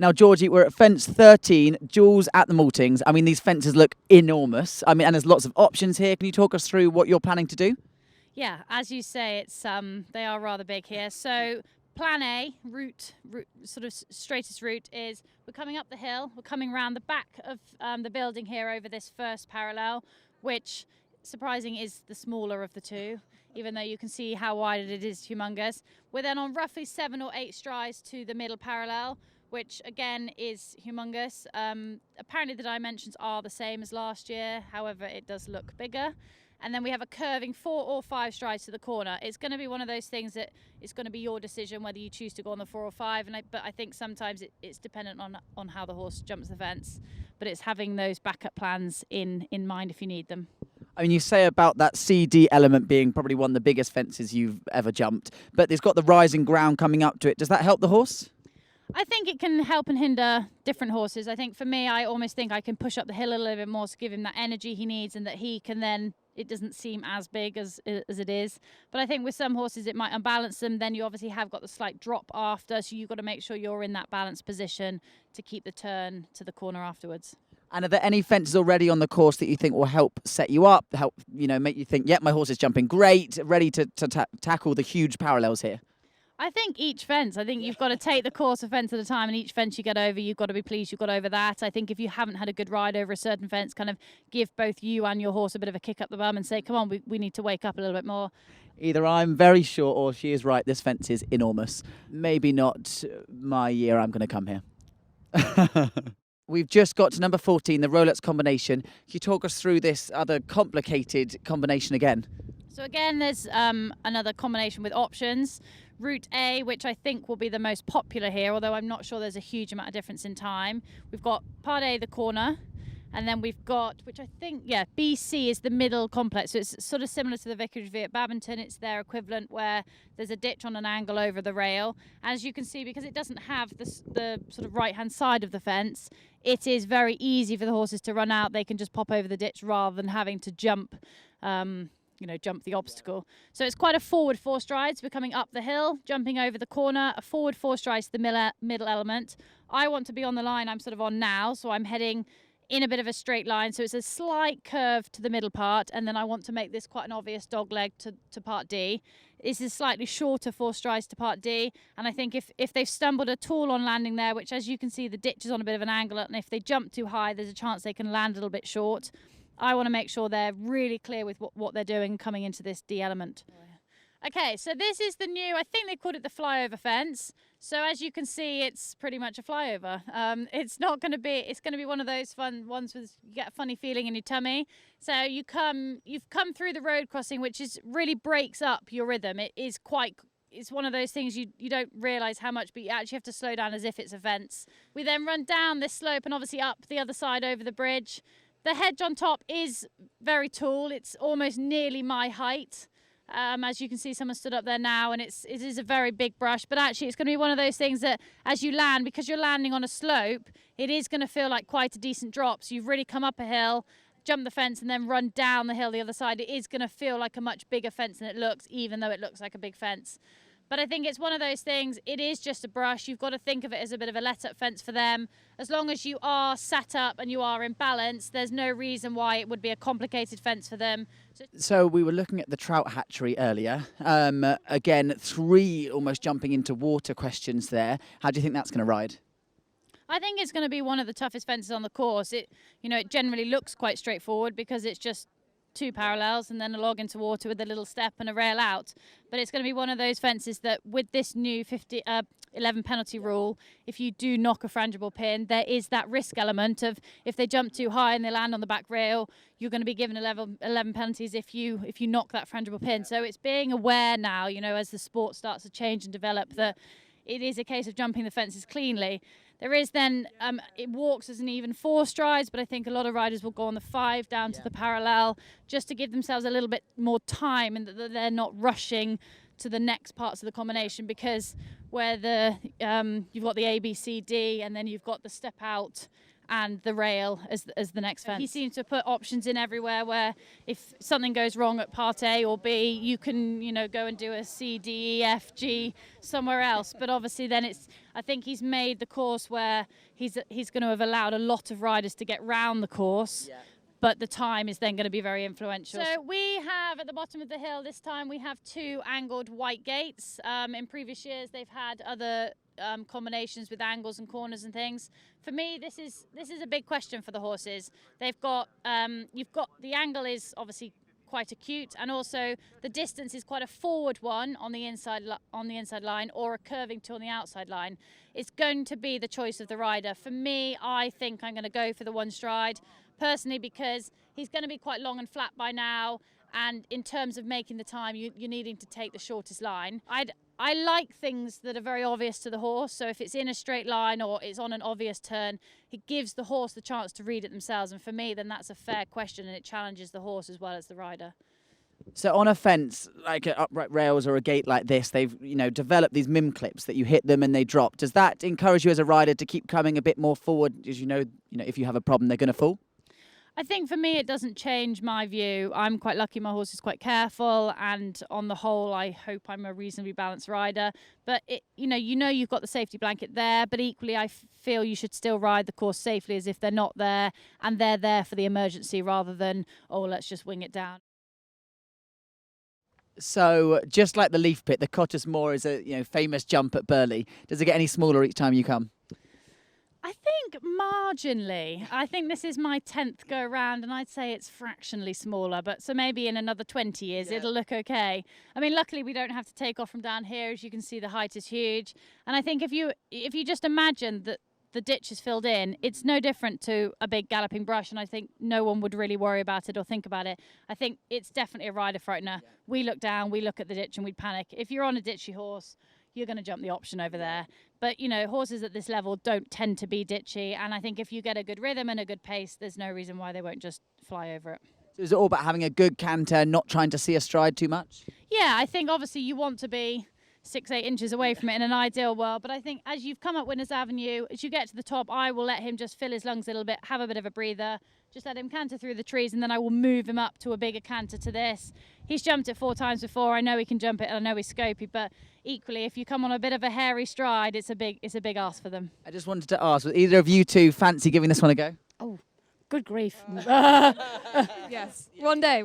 Now, Georgie, we're at fence 13, Jules at the Maltings. I mean, these fences look enormous. I mean, and there's lots of options here. Can you talk us through what you're planning to do? Yeah, as you say, it's they are rather big here. So plan A, route sort of straightest route is we're coming up the hill. We're coming around the back of the building here over this first parallel, which, surprising, is the smaller of the two, even though you can see how wide it is humongous. We're then on roughly 7 or 8 strides to the middle parallel, which again is humongous. Apparently the dimensions are the same as last year, however it does look bigger. And then we have a curving 4 or 5 strides to the corner. It's going to be one of those things that it's going to be your decision whether you choose to go on the 4 or 5. But I think sometimes it's dependent on how the horse jumps the fence. But it's having those backup plans in mind if you need them. I mean, you say about that CD element being probably one of the biggest fences you've ever jumped, but it's got the rising ground coming up to it. Does that help the horse? I think it can help and hinder different horses. I think for me, I almost think I can push up the hill a little bit more to give him that energy he needs, and that he can then, it doesn't seem as big as it is. But I think with some horses it might unbalance them. Then you obviously have got the slight drop after, so you've got to make sure you're in that balanced position to keep the turn to the corner afterwards. And are there any fences already on the course that you think will help set you up, help, make you think, yep, my horse is jumping great, ready to tackle the huge parallels here? I think each fence, you've got to take the course a fence at a time, and each fence you get over, you've got to be pleased you got over that. I think if you haven't had a good ride over a certain fence, kind of give both you and your horse a bit of a kick up the bum and say, come on, we need to wake up a little bit more. Either I'm very short or she is right, this fence is enormous. Maybe not my year I'm going to come here. We've just got to number 14, the Rolex combination. Can you talk us through this other complicated combination again? So again, there's another combination with options. Route A, which I think will be the most popular here, although I'm not sure there's a huge amount of difference in time. We've got Part A, the corner, and then we've got, which I think, BC is the middle complex. So it's sort of similar to the Vicarage V at Babington. It's their equivalent, where there's a ditch on an angle over the rail. As you can see, because it doesn't have the sort of right-hand side of the fence, it is very easy for the horses to run out. They can just pop over the ditch rather than having to jump jump the obstacle. So it's quite a forward 4 strides. We're coming up the hill, jumping over the corner, a forward 4 strides to the middle element. I want to be on the line I'm sort of on now, so I'm heading in a bit of a straight line. So it's a slight curve to the middle part, and then I want to make this quite an obvious dog leg to part D. This is slightly shorter 4 strides to part D, and I think if they've stumbled at all on landing there, which as you can see the ditch is on a bit of an angle, and if they jump too high there's a chance they can land a little bit short. I want to make sure they're really clear with what they're doing coming into this D element. Okay, so this is the new, I think they called it the flyover fence. So as you can see, it's pretty much a flyover. It's going to be one of those fun ones with, you get a funny feeling in your tummy. So you've come through the road crossing, which really breaks up your rhythm. It's one of those things you don't realise how much, but you actually have to slow down as if it's a fence. We then run down this slope and obviously up the other side over the bridge. The hedge on top is very tall. It's almost nearly my height. As you can see, someone stood up there now, and it is a very big brush. But actually, it's going to be one of those things that as you land, because you're landing on a slope, it is going to feel like quite a decent drop. So you've really come up a hill, jump the fence, and then run down the hill the other side. It is going to feel like a much bigger fence than it looks, even though it looks like a big fence. But I think it's one of those things, it is just a brush. You've got to think of it as a bit of a let-up fence for them. As long as you are sat up and you are in balance, there's no reason why it would be a complicated fence for them. So we were looking at the Trout hatchery earlier. Again, 3 almost jumping into water questions there. How do you think that's going to ride? I think it's going to be one of the toughest fences on the course. It generally looks quite straightforward because it's just 2 parallels and then a log into water with a little step and a rail out. But it's going to be one of those fences that with this new 11 penalty rule, if you do knock a frangible pin, there is that risk element of if they jump too high and they land on the back rail, you're going to be given 11 penalties if you knock that frangible pin. So it's being aware now, as the sport starts to change and develop, that it is a case of jumping the fences cleanly. There is then, it walks as an even 4 strides, but I think a lot of riders will go on the 5 down to the parallel just to give themselves a little bit more time and that they're not rushing to the next parts of the combination, because where you've got the A, B, C, D, and then you've got the step out and the rail as the next fence. He seems to put options in everywhere where if something goes wrong at part A or B, you can, go and do a C, D, E, F, G somewhere else. But obviously then I think he's made the course where he's going to have allowed a lot of riders to get round the course. Yeah. But the time is then going to be very influential. So we have at the bottom of the hill this time, we have 2 angled white gates. In previous years, they've had other combinations with angles and corners and things. For me, this is a big question for the horses. They've got the angle is obviously quite acute, and also the distance is quite a forward one on the inside line, or a curving two on the outside line. It's going to be the choice of the rider. For me, I think I'm going to go for the one stride personally, because he's going to be quite long and flat by now, and in terms of making the time, you're needing to take the shortest line. I like things that are very obvious to the horse, so if it's in a straight line or it's on an obvious turn, it gives the horse the chance to read it themselves, and for me then that's a fair question, and it challenges the horse as well as the rider. So on a fence, like upright rails or a gate like this, they've developed these mim clips that you hit them and they drop. Does that encourage you as a rider to keep coming a bit more forward, as if you have a problem they're going to fall? I think for me it doesn't change my view. I'm quite lucky, my horse is quite careful, and on the whole I hope I'm a reasonably balanced rider. But you've got the safety blanket there, but equally I feel you should still ride the course safely as if they're not there, and they're there for the emergency rather than, let's just wing it down. So just like the Leaf Pit, the Cottesmore is a famous jump at Burghley. Does it get any smaller each time you come? I think marginally. I think this is my 10th go around, and I'd say it's fractionally smaller, but so maybe in another 20 years it'll look okay. I mean, luckily we don't have to take off from down here. As you can see, the height is huge, and I think if you just imagine that the ditch is filled in, it's no different to a big galloping brush, and I think no one would really worry about it or think about it. I think it's definitely a rider frightener. We look down, we look at the ditch, and we'd panic. If you're on a ditchy horse, you're going to jump the option over there. But, horses at this level don't tend to be ditchy, and I think if you get a good rhythm and a good pace, there's no reason why they won't just fly over it. So is it all about having a good canter, not trying to see a stride too much? Yeah, I think obviously you want to be 6-8 inches away from it in an ideal world, but I think as you've come up Winners Avenue, as you get to the top, I will let him just fill his lungs a little bit, have a bit of a breather, just let him canter through the trees, and then I will move him up to a bigger canter to this. He's jumped it 4 times before. I know he can jump it, and I know he's scopy, but equally, if you come on a bit of a hairy stride, it's a big ask for them. I just wanted to ask, would either of you two fancy giving this one a go? Oh, good grief. Yes. One day.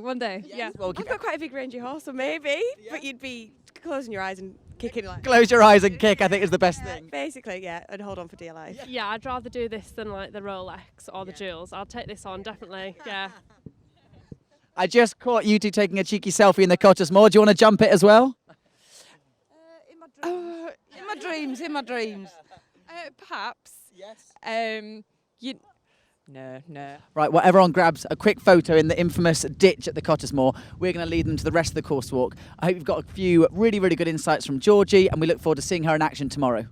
Yeah. Well, I've got quite a big rangy horse, so maybe, but you'd be closing your eyes and kicking like. Close your eyes and kick, I think, is the best thing. Basically, yeah, and hold on for dear life. Yeah, I'd rather do this than like the Rolex or the jewels. I'll take this on, definitely. Yeah. I just caught you two taking a cheeky selfie in the Cottesmore. Do you want to jump it as well? In my dreams. Perhaps. Yes. No. Right, well, everyone grabs a quick photo in the infamous ditch at the Cottesmore. We're going to lead them to the rest of the course walk. I hope you've got a few really, really good insights from Georgie, and we look forward to seeing her in action tomorrow.